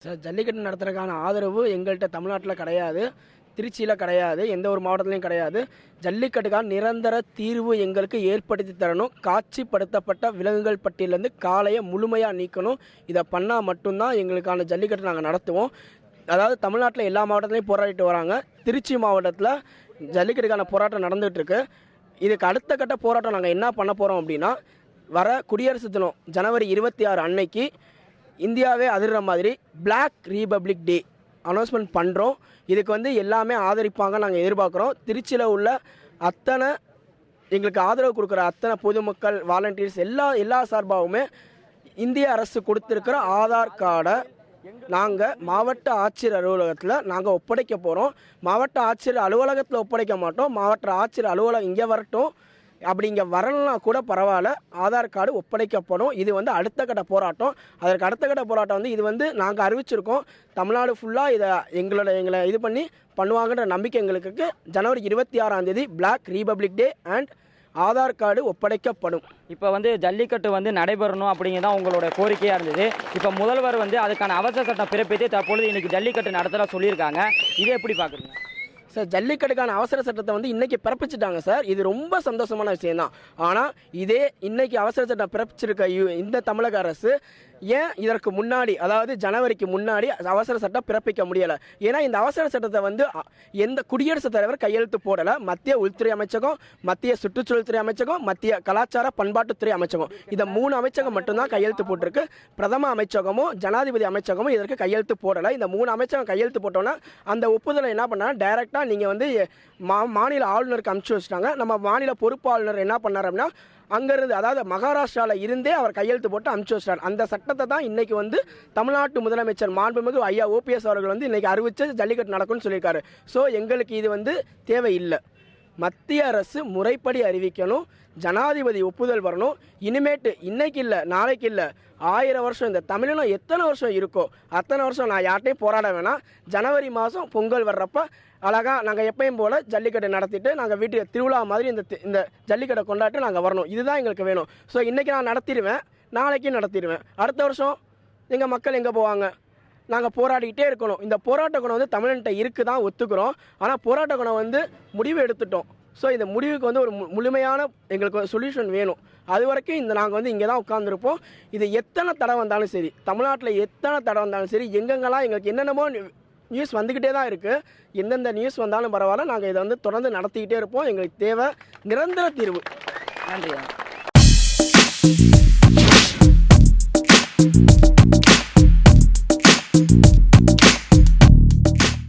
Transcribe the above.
Sir jallikattu நடத்துறதுக்கான ஆதரவு எங்கள்கிட்ட தமிழ்நாட்டில் கிடையாது, திருச்சியில் கிடையாது, எந்த ஒரு மாவட்டத்துலையும் கிடையாது. ஜல்லிக்கட்டுக்கான நிரந்தர தீர்வு எங்களுக்கு ஏற்படுத்தி தரணும். காட்சிப்படுத்தப்பட்ட விலங்குகள் பட்டியலேருந்து காளையை முழுமையாக நீக்கணும். இதை பண்ணால் மட்டும்தான் எங்களுக்கான ஜல்லிக்கட்டு நாங்கள் நடத்துவோம். அதாவது தமிழ்நாட்டில் எல்லா மாவட்டத்துலையும் போராடிட்டு வராங்க. திருச்சி மாவட்டத்தில் ஜல்லிக்கட்டுக்கான போராட்டம் நடந்துகிட்ருக்கு. இதுக்கு அடுத்த கட்ட போராட்டம் நாங்கள் என்ன பண்ண போகிறோம் அப்படின்னா, வர குடியரசு தினம் ஜனவரி 26 அன்னைக்கு இந்தியாவே அதிர்ற மாதிரி பிளாக் ரீபப்ளிக் டே அனௌன்ஸ்மெண்ட் பண்ணுறோம். இதுக்கு எல்லாமே ஆதரிப்பாங்க நாங்கள் எதிர்பார்க்குறோம். திருச்சியில் உள்ள அத்தனை எங்களுக்கு ஆதரவு கொடுக்குற அத்தனை பொதுமக்கள், வாலண்டியர்ஸ் எல்லா சார்பாகவுமே இந்திய அரசு கொடுத்துருக்கிற ஆதார் கார்டை நாங்கள் மாவட்ட ஆட்சியர் அலுவலகத்தில் நாங்கள் ஒப்படைக்க போகிறோம். மாவட்ட ஆட்சியர் அலுவலகத்தில் ஒப்படைக்க மாட்டோம். மாவட்ட ஆட்சியர் அலுவலகம் இங்கே வரட்டும். அப்படி இங்கே வரலனா கூட பரவாயில்ல, ஆதார் கார்டு ஒப்படைக்கப்படும். இது அடுத்த கட்ட போராட்டம். அதற்கு அடுத்த கட்ட போராட்டம் இது நாங்கள் அறிவிச்சிருக்கோம். தமிழ்நாடு ஃபுல்லாக இதை எங்களை இது பண்ணி பண்ணுவாங்கன்ற நம்பிக்கை எங்களுக்கு இருக்குது. ஜனவரி 26 black republic day and Aadhaar card ஒப்படைக்கப்படும். இப்போ ஜல்லிக்கட்டு நடைபெறணும் அப்படிங்கிறதான் உங்களோட கோரிக்கையாக இருந்தது. இப்போ முதல்வர் அதுக்கான அவசர சட்டம் பிறப்பித்து தற்பொழுது இன்னைக்கு ஜல்லிக்கட்டு நடத்துகிறதா சொல்லியிருக்காங்க. இதை எப்படி பார்க்குறீங்க சார்? ஜல்லிக்கட்டுக்கான அவசர சட்டத்தை இன்றைக்கி பிறப்பிச்சிட்டாங்க சார். இது ரொம்ப சந்தோஷமான விஷயம்தான். ஆனால் இதே இன்றைக்கி அவசர சட்டம் பிறப்பிச்சிருக்க இந்த தமிழக அரசு ஏன் இதற்கு முன்னாடி, அதாவது ஜனவரிக்கு முன்னாடி அவசர சட்டம் பிறப்பிக்க முடியலை? ஏன்னா இந்த அவசர சட்டத்தை எந்த குடியரசுத் தலைவர் கையெழுத்து போடலை. மத்திய உள்துறை அமைச்சகம், மத்திய சுற்றுச்சூழல் துறை அமைச்சகம், மத்திய கலாச்சார பண்பாட்டுத்துறை அமைச்சகம், இந்த 3 அமைச்சகம் மட்டும்தான் கையெழுத்து போட்டிருக்கு. பிரதம அமைச்சகமும் ஜனாதிபதி அமைச்சகமும் இதற்கு கையெழுத்து போடலை. இந்த 3 அமைச்சகம் கையெழுத்து போட்டோன்னா அந்த ஒப்புதலை என்ன பண்ணால் டைரெக்டாக நீங்கள் மாநில ஆளுநருக்கு அனுப்பிச்சி வச்சுட்டாங்க. நம்ம மாநில பொறுப்பு ஆளுநர் என்ன பண்ணார் அப்படின்னா, அங்கேருந்து, அதாவது மகாராஷ்டிராவில் இருந்தே அவர் கையெழுத்து போட்டு அனுப்பிச்சி வச்சிட்டார். அந்த சட்டத்தை தான் இன்றைக்கி தமிழ்நாட்டு முதலமைச்சர் மாண்புமிகு ஐயா OPS அவர்கள் இன்றைக்கி அறிவித்து ஜல்லிக்கட்டு நடக்கும்னு சொல்லியிருக்காரு. ஸோ எங்களுக்கு இது தேவையில்லை. மத்திய அரசு முறைப்படி அறிவிக்கணும், ஜனாதிபதி ஒப்புதல் வரணும். இனிமேட்டு இன்னைக்கு இல்லை, நாளைக்கு இல்லை, 1000 வருஷம் இந்த தமிழினம் எத்தனை வருஷம் இருக்கோ அத்தனை வருஷம் நான் யார்ட்டையும் போராட வேணாம். ஜனவரி மாதம் பொங்கல் வர்றப்ப அழகாக நாங்கள் எப்பயும் போல் ஜல்லிக்கட்டை நடத்திட்டு நாங்கள் வீட்டுக்கு திருவிழா மாதிரி இந்த ஜல்லிக்கட்டை கொண்டாட்டு நாங்கள் வரணும். இதுதான் எங்களுக்கு வேணும். ஸோ இன்றைக்கி நான் நடத்திடுவேன், நாளைக்கும் நடத்திடுவேன். அடுத்த வருஷம் எங்கள் மக்கள் எங்கே போவாங்க? நாங்கள் போராடிக்கிட்டே இருக்கணும். இந்த போராட்ட குணம் தமிழ்நாட்டை இருக்குது தான் ஒத்துக்கிறோம். ஆனால் போராட்ட குணம் முடிவு எடுத்துட்டோம். ஸோ இந்த முடிவுக்கு ஒரு முழுமையான எங்களுக்கு சொல்யூஷன் வேணும். அது வரைக்கும் நாங்கள் இங்கே தான் உட்காந்துருப்போம். இது எத்தனை தடை வந்தாலும் சரி, தமிழ்நாட்டில் எத்தனை தடை வந்தாலும் சரி, எங்கெங்கெல்லாம் எங்களுக்கு என்னென்னமோ நியூஸ் வந்துக்கிட்டே தான் இருக்குது. எந்தெந்த நியூஸ் வந்தாலும் பரவாயில்ல, நாங்கள் இதை தொடர்ந்து நடத்திக்கிட்டே இருப்போம். எங்களுக்கு தேவை நிரந்தர தீர்வு. நன்றி.